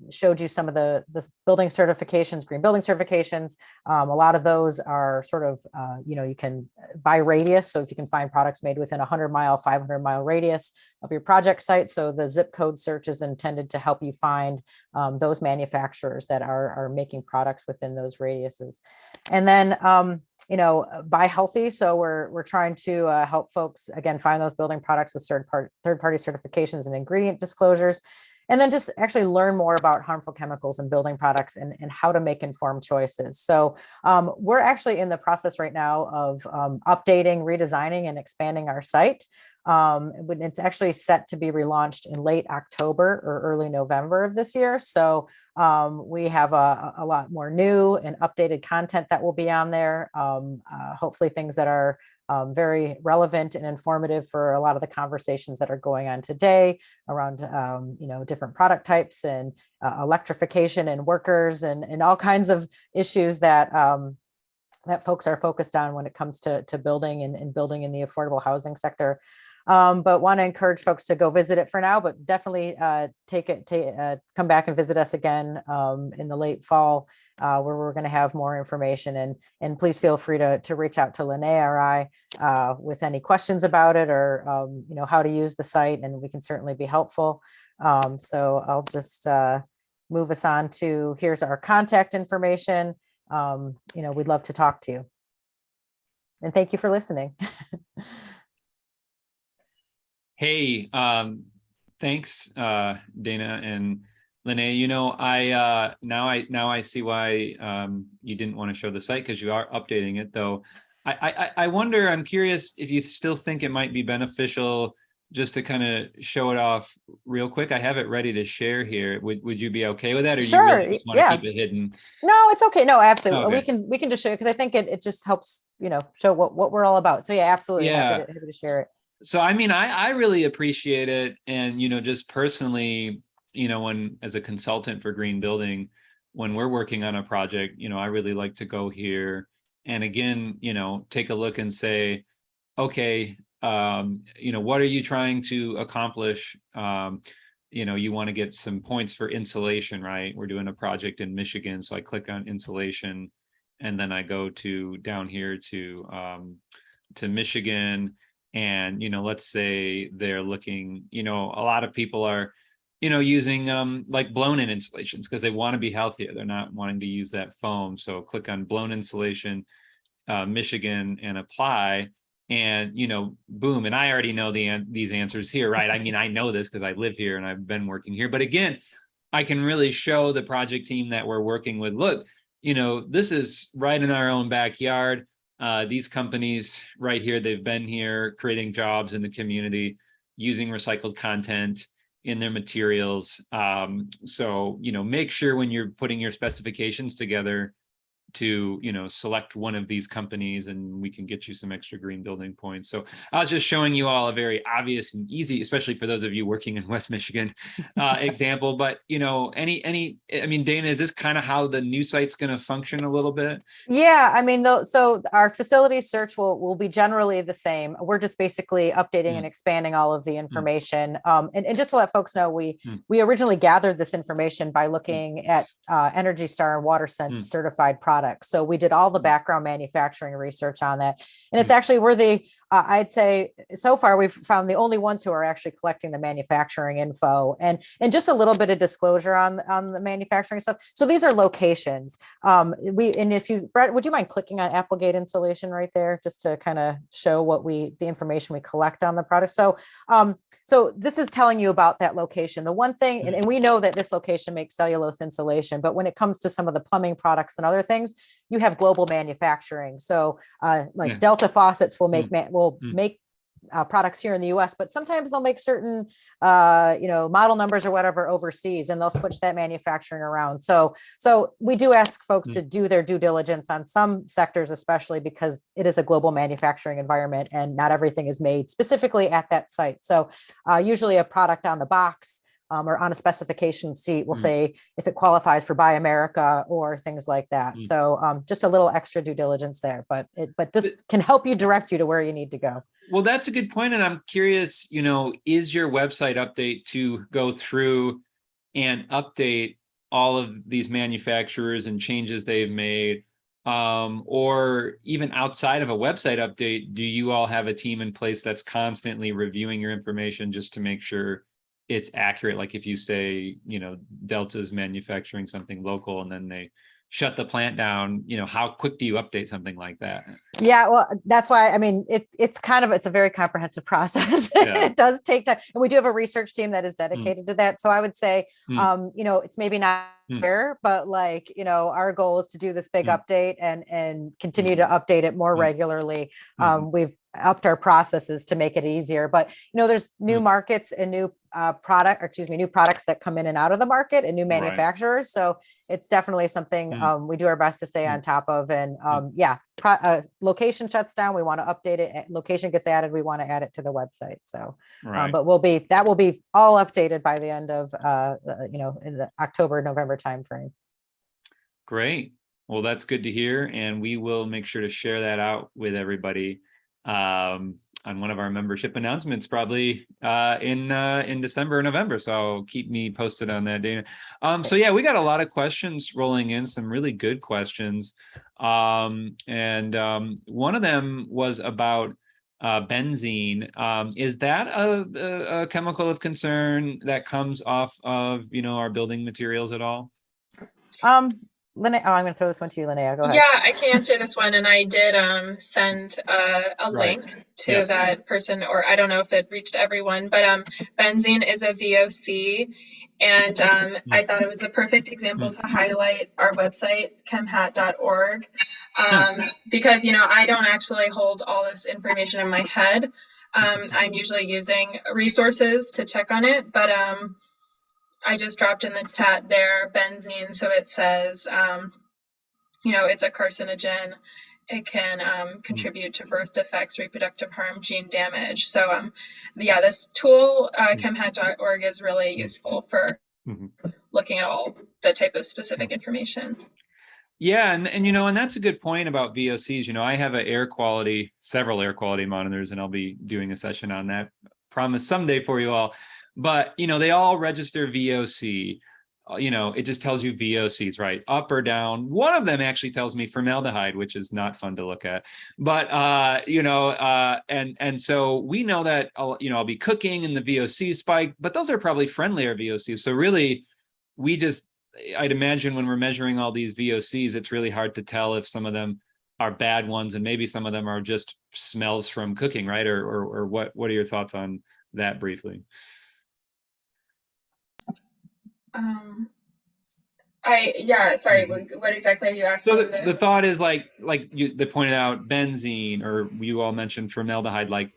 showed you some of the building certifications, green building certifications. A lot of those are sort of, you can by radius. So if you can find products made within 100-mile, 500-mile radius of your project site. So the zip code search is intended to help you find those manufacturers that are making products within those radiuses. And then, buy healthy. So we're trying to help folks, again, find those building products with third-party certifications and ingredient disclosures, and then just actually learn more about harmful chemicals in building products and how to make informed choices. So we're actually in the process right now of updating, redesigning, and expanding our site. It's actually set to be relaunched in late October or early November of this year. So we have a lot more new and updated content that will be on there. Hopefully things that are very relevant and informative for a lot of the conversations that are going on today around, different product types and electrification and workers and all kinds of issues that folks are focused on when it comes to building and building in the affordable housing sector. But want to encourage folks to go visit it for now, but definitely come back and visit us again in the late fall, where we're going to have more information. And please feel free to reach out to Linnea or I with any questions about it or how to use the site, and we can certainly be helpful. So I'll just move us on to here's our contact information. We'd love to talk to you. And thank you for listening. Hey, thanks, Dana and Linnea. Now I see why you didn't want to show the site, because you are updating it, though. I wonder, I'm curious if you still think it might be beneficial just to kind of show it off real quick. I have it ready to share here. Would you be okay with that, or you Sure. really just want to keep it hidden? No, it's okay. No, absolutely. Okay. We can just show, because I think it just helps, show what we're all about. So yeah, absolutely. Yeah. Happy to share it. So I mean, I really appreciate it, and just personally, when as a consultant for green building, when we're working on a project, I really like to go here and again, take a look and say, okay, what are you trying to accomplish? You want to get some points for insulation, right? We're doing a project in Michigan, so I click on insulation, and then I go to down here to Michigan. And let's say they're looking, a lot of people are using like blown in insulations because they want to be healthier. They're not wanting to use that foam. So click on blown insulation, Michigan, and apply, and boom. And I already know these answers here, right? I mean, I know this because I live here and I've been working here. But again, I can really show the project team that we're working with, look, this is right in our own backyard. These companies right here, they've been here creating jobs in the community, using recycled content in their materials. So, make sure when you're putting your specifications together to, select one of these companies, and we can get you some extra green building points. So I was just showing you all a very obvious and easy, especially for those of you working in West Michigan, example. But, I mean, Dana, is this kind of how the new site's going to function a little bit? Yeah, I mean, so our facility search will be generally the same. We're just basically updating and expanding all of the information. And just to let folks know, we originally gathered this information by looking at Energy Star and WaterSense certified products. So we did all the background manufacturing research on that. And it's actually worthy. I'd say so far we've found the only ones who are actually collecting the manufacturing info, and just a little bit of disclosure on the manufacturing stuff. So these are locations. Brett, would you mind clicking on Applegate insulation right there, just to kind of show the information we collect on the product. So this is telling you about that location. The one thing, and we know that this location makes cellulose insulation, but when it comes to some of the plumbing products and other things, you have global manufacturing. So Delta Faucets will make products here in the US, but sometimes they'll make certain, model numbers or whatever overseas, and they'll switch that manufacturing around. So we do ask folks to do their due diligence on some sectors, especially because it is a global manufacturing environment and not everything is made specifically at that site. So usually a product on the box or on a specification sheet will say if it qualifies for Buy America or things like that. So just a little extra due diligence there, but this can help you direct you to where you need to go. Well, that's a good point. And I'm curious, is your website update to go through and update all of these manufacturers and changes they've made? Or even outside of a website update, do you all have a team in place that's constantly reviewing your information just to make sure it's accurate? Like if you say, Delta's manufacturing something local and then they shut the plant down, how quick do you update something like that? Yeah, well, that's why, I mean, it's a very comprehensive process. Yeah. It does take time. And we do have a research team that is dedicated to that. So I would say, it's maybe not fair, but our goal is to do this big update and continue to update it more regularly. We've upped our processes to make it easier, but there's new markets and new products that come in and out of the market and new manufacturers. So it's definitely something we do our best to stay on top of. And location shuts down, we want to update it. Location gets added, we want to add it to the website. So, but that will be all updated by the end of in the October, November timeframe. Great. Well, that's good to hear, and we will make sure to share that out with everybody on one of our membership announcements, probably in December or November. So keep me posted on that, Dana. So yeah, we got a lot of questions rolling in, some really good questions. And one of them was about benzene. Is that a chemical of concern that comes off of, our building materials at all? Linnea, I'm going to throw this one to you, Linnea. Go ahead. Yeah, I can answer this one. And I did send a link to that person, or I don't know if it reached everyone, but benzene is a VOC. And I thought it was the perfect example to highlight our website, chemhat.org, because, I don't actually hold all this information in my head. I'm usually using resources to check on it, but I just dropped in the chat there benzene, so it says, it's a carcinogen. It can contribute to birth defects, reproductive harm, gene damage. So, this tool, chemhat.org, is really useful for looking at all the type of specific information. Yeah, and that's a good point about VOCs. I have several air quality monitors, and I'll be doing a session on that, promise someday for you all. But they all register VOC. It just tells you VOCs, right? Up or down. One of them actually tells me formaldehyde, which is not fun to look at. But and so we know that I'll be cooking and the VOC spike, but those are probably friendlier VOCs. So really, I'd imagine when we're measuring all these VOCs, it's really hard to tell if some of them are bad ones, and maybe some of them are just smells from cooking, right? Or what are your thoughts on that briefly? Sorry, what exactly are you asking? So the thought is they pointed out benzene, or you all mentioned formaldehyde, like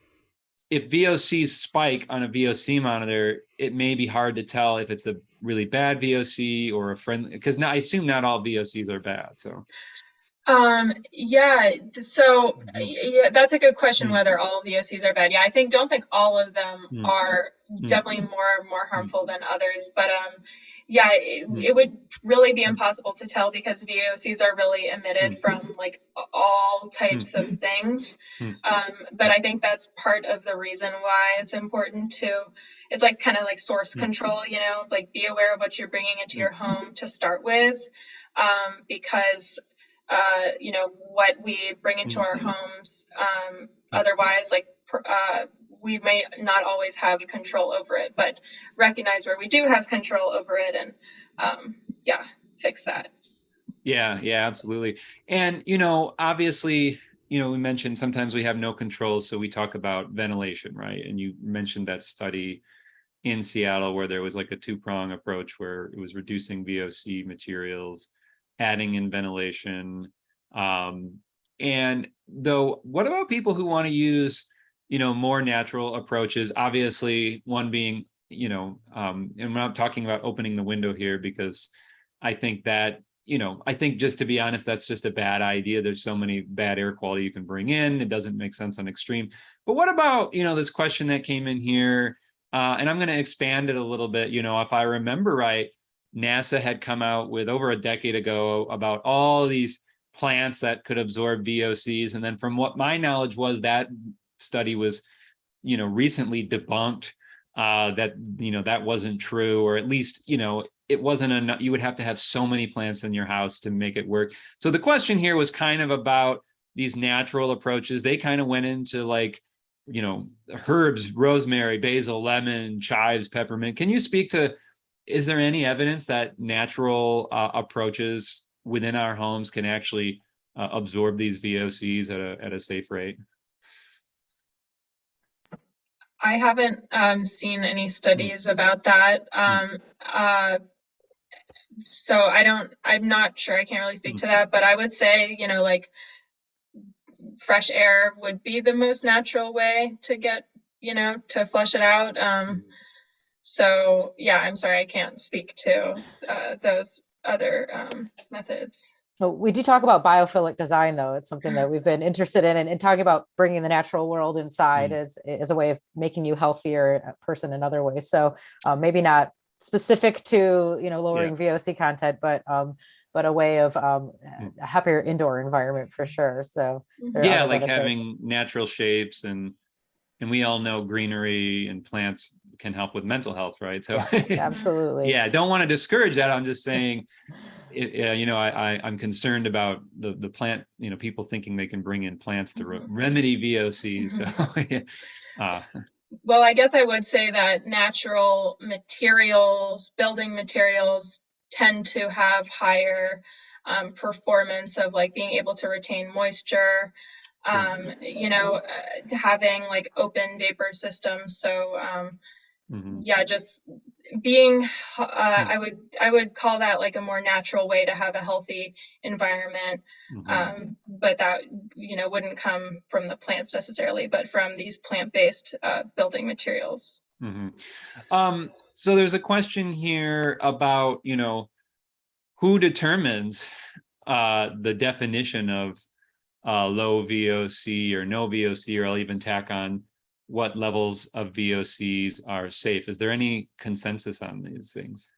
if VOCs spike on a VOC monitor, it may be hard to tell if it's a really bad VOC or a friendly, because I assume not all VOCs are bad. So that's a good question, whether all VOCs are bad. Don't think all of them are definitely more harmful than others, but it would really be impossible to tell because VOCs are really emitted from like all types of things. But I think that's part of the reason why it's important it's like kind of like source control, like be aware of what you're bringing into your home to start with, because what we bring into our homes, otherwise, we may not always have control over it, but recognize where we do have control over it and, fix that. Yeah, absolutely. And, obviously, we mentioned sometimes we have no control, so we talk about ventilation, right? And you mentioned that study in Seattle where there was like a two-prong approach where it was reducing VOC materials, adding in ventilation. And though, what about people who want to use, more natural approaches? Obviously, one being, and we're not talking about opening the window here because I think that, I think just to be honest, that's just a bad idea. There's so many bad air quality you can bring in. It doesn't make sense on extreme. But what about, this question that came in here, and I'm going to expand it a little bit. If I remember right, NASA had come out with over a decade ago about all these plants that could absorb VOCs. And then from what my knowledge was, that study was, recently debunked, that wasn't true, or at least, it wasn't enough. You would have to have so many plants in your house to make it work. So the question here was kind of about these natural approaches. They kind of went into herbs, rosemary, basil, lemon, chives, peppermint. Can you speak to, is there any evidence that natural approaches within our homes can actually absorb these VOCs at a safe rate? I haven't seen any studies about that. So I'm not sure, I can't really speak to that, but I would say, fresh air would be the most natural way to get, to flush it out. So yeah, I'm sorry, I can't speak to those other methods. Well, we do talk about biophilic design, though. It's something that we've been interested in, and talking about bringing the natural world inside as a way of making you healthier person in other ways. So maybe not specific to lowering VOC content, but a way of a happier indoor environment for sure. So yeah, like having natural shapes, and we all know greenery and plants can help with mental health, right? So yes, absolutely. Yeah, don't want to discourage that. I'm just saying, I'm concerned about the plant, people thinking they can bring in plants to remedy VOCs. So, well, I guess I would say that natural materials, building materials, tend to have higher performance of being able to retain moisture, having open vapor systems. So yeah, just being, I would call that like a more natural way to have a healthy environment. But that, wouldn't come from the plants necessarily, but from these plant-based building materials. So there's a question here about, who determines the definition of low VOC or no VOC, or I'll even tack on what levels of VOCs are safe. Is there any consensus on these things?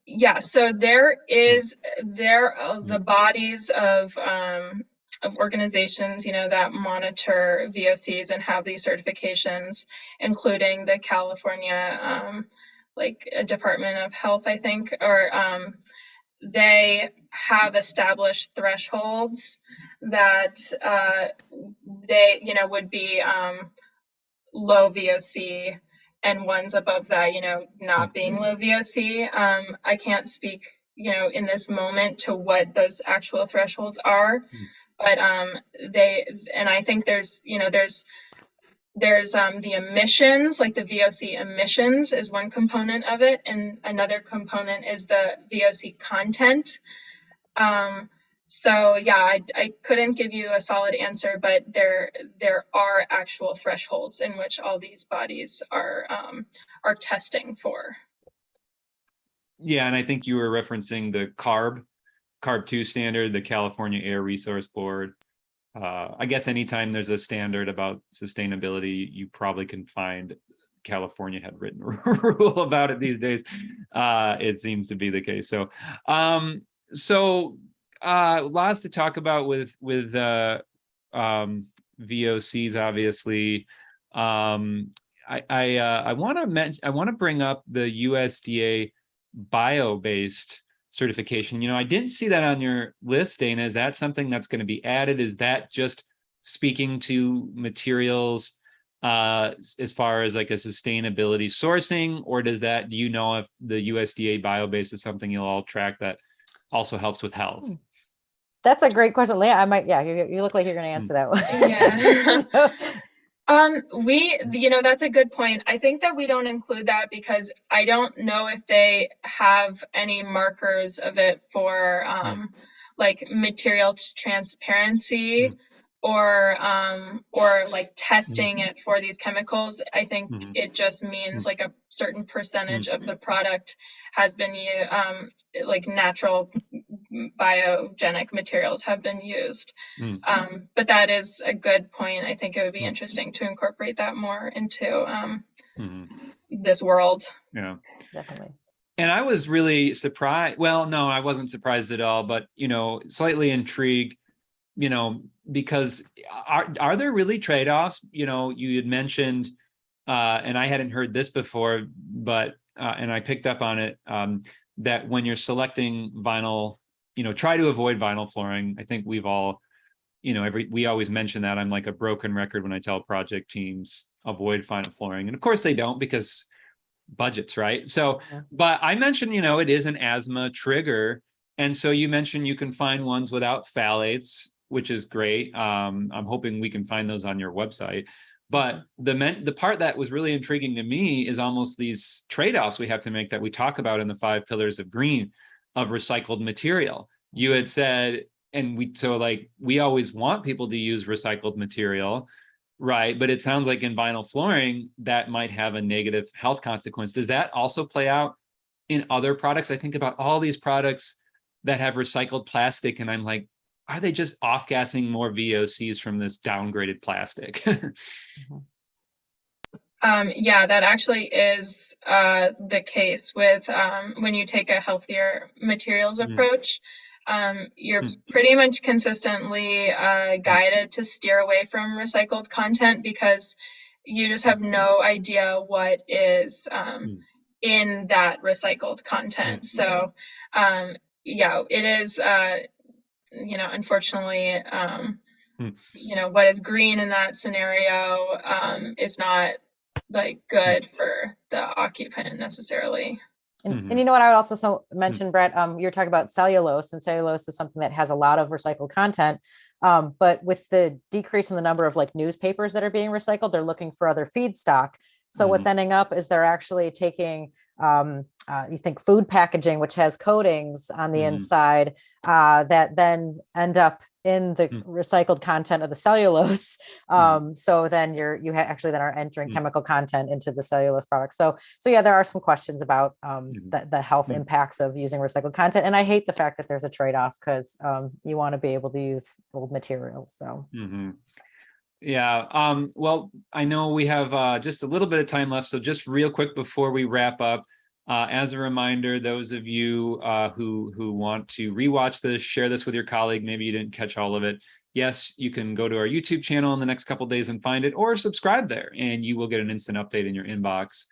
Yeah, so there are the bodies of organizations, that monitor VOCs and have these certifications, including the California Department of Health, I think, or they have established thresholds that they, would be low VOC, and ones above that, not being low VOC. I can't speak, in this moment to what those actual thresholds are, but and I think there's the emissions, like the VOC emissions is one component of it, and another component is the VOC content. So yeah, I couldn't give you a solid answer, but there are actual thresholds in which all these bodies are testing for. Yeah, and I think you were referencing the CARB 2 standard, the California Air Resource Board. I guess anytime there's a standard about sustainability, you probably can find California had written a rule about it these days. It seems to be the case. So, lots to talk about with VOCs, obviously. I want to bring up the USDA bio-based certification. I didn't see that on your list, Dana. Is that something that's going to be added? Is that just speaking to materials as far as like a sustainability sourcing, or do you know if the USDA bio-based is something you'll all track that also helps with health? That's a great question, Leah. You look like you're going to answer that one. Yeah. That's a good point. I think that we don't include that because I don't know if they have any markers of it for like material transparency or like testing it for these chemicals. I think it just means like a certain percentage of the product has been like natural biogenic materials have been used. But that is a good point. I think it would be interesting to incorporate that more into this world. Yeah, definitely. And I was really surprised. Well, no, I wasn't surprised at all, but slightly intrigued, because are there really trade-offs? You had mentioned, and I hadn't heard this before, but and I picked up on it, that when you're selecting vinyl, try to avoid vinyl flooring. I think we've all, we always mention that. I'm like a broken record when I tell project teams avoid vinyl flooring, and of course they don't because budgets, right? So, but I mentioned, it is an asthma trigger, and so you mentioned you can find ones without phthalates, which is great. I'm hoping we can find those on your website. But the part that was really intriguing to me is almost these trade-offs we have to make that we talk about in the 5 pillars of green, of recycled material. You had said, and we always want people to use recycled material, right? But it sounds like in vinyl flooring, that might have a negative health consequence. Does that also play out in other products? I think about all these products that have recycled plastic, and I'm like, are they just off-gassing more VOCs from this downgraded plastic? Yeah, that actually is the case with when you take a healthier materials approach. You're pretty much consistently guided to steer away from recycled content because you just have no idea what is in that recycled content. So, yeah, it is, unfortunately, what is green in that scenario is not like good for the occupant necessarily. And you know what I would also mention, Brett, you're talking about cellulose, and cellulose is something that has a lot of recycled content. But with the decrease in the number of like newspapers that are being recycled, they're looking for other feedstock. So what's ending up is they're actually taking, you think food packaging, which has coatings on the inside, that then end up in the recycled content of the cellulose. So then you actually then are entering chemical content into the cellulose product. So yeah, there are some questions about the health impacts of using recycled content. And I hate the fact that there's a trade-off, because you want to be able to use old materials. So. Yeah. Well, I know we have just a little bit of time left. So just real quick before we wrap up, as a reminder, those of you who want to rewatch this, share this with your colleague. Maybe you didn't catch all of it. Yes, you can go to our YouTube channel in the next couple of days and find it, or subscribe there, and you will get an instant update in your inbox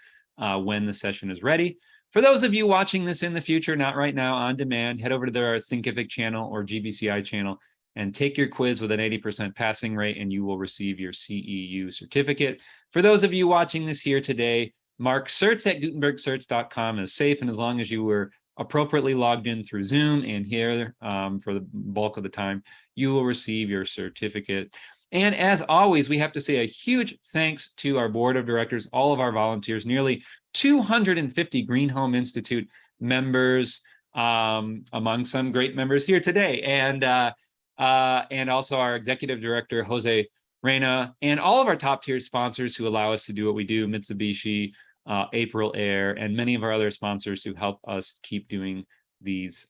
when the session is ready. For those of you watching this in the future, not right now, on demand, head over to their Thinkific channel or GBCI channel and take your quiz with an 80% passing rate, and you will receive your CEU certificate. For those of you watching this here today, mark certs at gutenbergcerts.com as safe, and as long as you were appropriately logged in through Zoom and here for the bulk of the time, you will receive your certificate. And as always, we have to say a huge thanks to our board of directors, all of our volunteers, nearly 250 Green Home Institute members, among some great members here today. And also our executive director, Jose Reyna, and all of our top tier sponsors who allow us to do what we do, Mitsubishi, April Air, and many of our other sponsors who help us keep doing these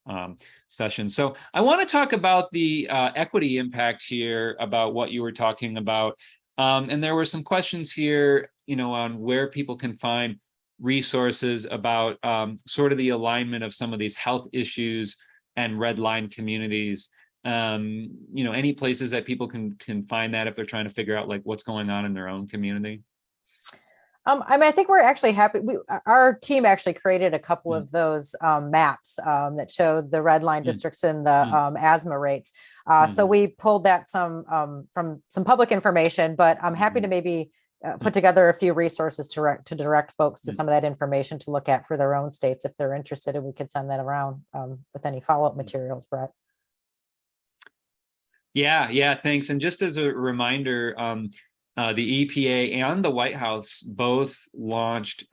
sessions. So I want to talk about the equity impact here, about what you were talking about. And there were some questions here, on where people can find resources about sort of the alignment of some of these health issues and red line communities. Any places that people can find that if they're trying to figure out like what's going on in their own community? I think we're actually happy. Our team actually created a couple of those maps that showed the red line districts and the asthma rates. So we pulled that from some public information, but I'm happy to maybe put together a few resources to direct folks to some of that information to look at for their own states if they're interested, and we could send that around with any follow-up materials, Brett. Yeah, thanks. And just as a reminder, the EPA and the White House both launched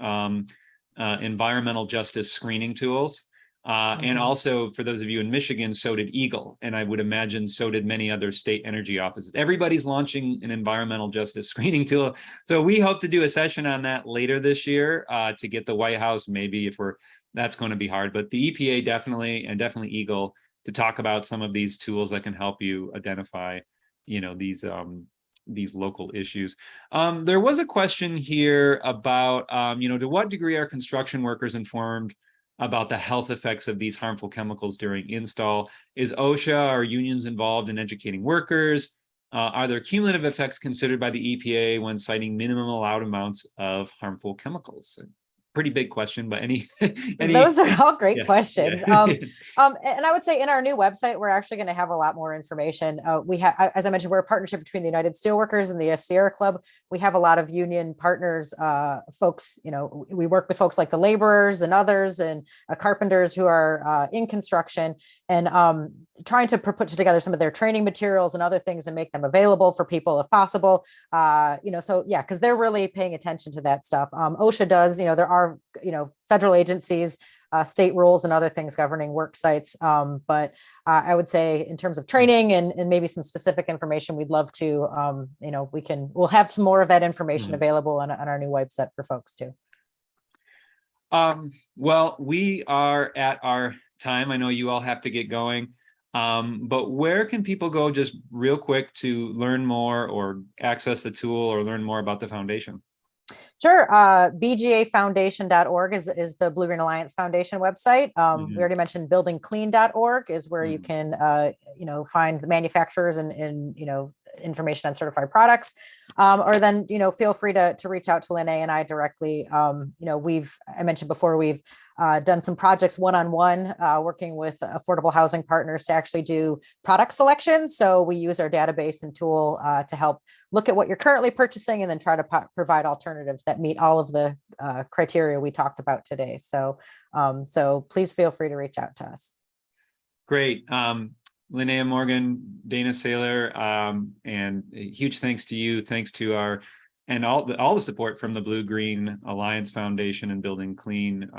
environmental justice screening tools. And also, for those of you in Michigan, so did Eagle. And I would imagine so did many other state energy offices. Everybody's launching an environmental justice screening tool. So we hope to do a session on that later this year to get the White House, maybe that's going to be hard. But the EPA definitely Eagle, to talk about some of these tools that can help you identify, these local issues. There was a question here about, to what degree are construction workers informed about the health effects of these harmful chemicals during install? Is OSHA or unions involved in educating workers? Are there cumulative effects considered by the EPA when citing minimum allowed amounts of harmful chemicals? Pretty big question, but any those are all great questions. Yeah. And I would say in our new website, we're actually going to have a lot more information. We have, as I mentioned, we're a partnership between the United Steelworkers and the Sierra Club. We have a lot of union partners, folks, we work with folks like the laborers and others, and carpenters who are in construction, and trying to put together some of their training materials and other things and make them available for people if possible. So yeah, because they're really paying attention to that stuff. OSHA does, there are, federal agencies, state rules and other things governing work sites. But I would say in terms of training and maybe some specific information, we'd love to, we'll have some more of that information available on our new website for folks too. Well, we are at our time. I know you all have to get going. But where can people go just real quick to learn more or access the tool or learn more about the foundation? Sure. BGAfoundation.org is the Blue Green Alliance Foundation website. We already mentioned buildingclean.org is where you can, find the manufacturers and information on certified products. Or then, feel free to reach out to Lene and I directly. I mentioned before, we've done some projects one-on-one, working with affordable housing partners to actually do product selection. So we use our database and tool to help look at what you're currently purchasing and then try to provide alternatives that meet all of the criteria we talked about today. So please feel free to reach out to us. Great. Linnea Morgan, Dana Saylor, and a huge thanks to you. Thanks to all the support from the Blue Green Alliance Foundation and Building Clean.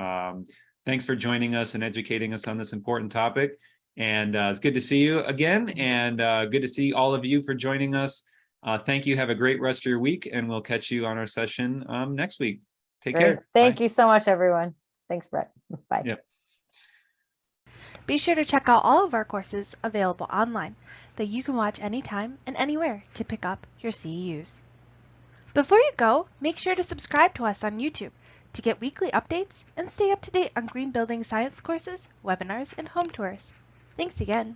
Thanks for joining us and educating us on this important topic. And it's good to see you again, and good to see all of you for joining us. Thank you. Have a great rest of your week, and we'll catch you on our session next week. Take care. Thank you so much, everyone. Thanks, Brett. Bye. Yep. Be sure to check out all of our courses available online that you can watch anytime and anywhere to pick up your CEUs. Before you go, make sure to subscribe to us on YouTube to get weekly updates and stay up to date on green building science courses, webinars, and home tours. Thanks again.